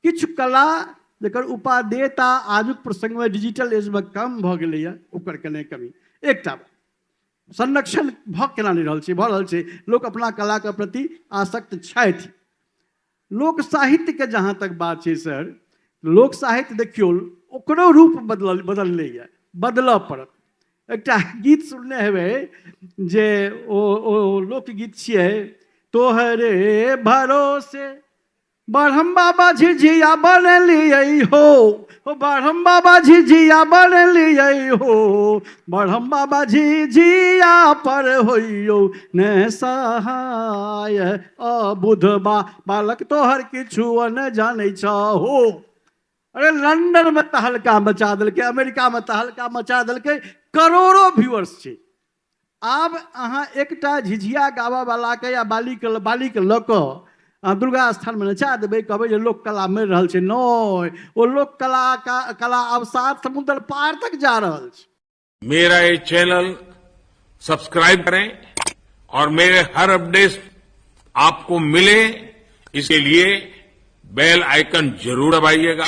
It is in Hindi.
किछु कला जकर उपादेयता आजुक प्रसंग में डिजिटल एज में कम भ गेलैया, ओकर कने कमी। एकटा संरक्षण भ केना नहीं रहल छै, भ रहल छै। लोक अपना कला के प्रति आसक्त छथि। लोक साहित्य के जहां तक बात छै सर, लोक साहित्य देखियो ओकरो रूप बदलैया, बदलऽ पड़त। एकटा गीत सुनने हेबै जे ओ लोकगीत छियै, तोहरे भरोसे बढ़म बाबा झिझिया बनलियै हो, बढ़म बाबा झिझिया बनलियै हो, बढ़म बाबा झिझिया पर होइयो ने सहाय, अबुध बालक तोहर किछु न जानै छहो। अरे लंदन में तहलका मचा देलकै, अमेरिका में तहलका मचा देलकै, करोड़ों व्यूअर्स छै। आब अहाँ एकटा झिझिया गावा वाला के या बाली के लऽ कऽ दुर्गा स्थान में नचा देबै, कहबै जे लोक कला मरि रहल छै। नहि, वो लोक कला अब 7 समुद्र पार तक जा रहल छै। मेरा ये चैनल सब्सक्राइब करें और मेरे हर अपडेट आपको मिले, इसके लिए बेल आइकन जरूर दबाइएगा।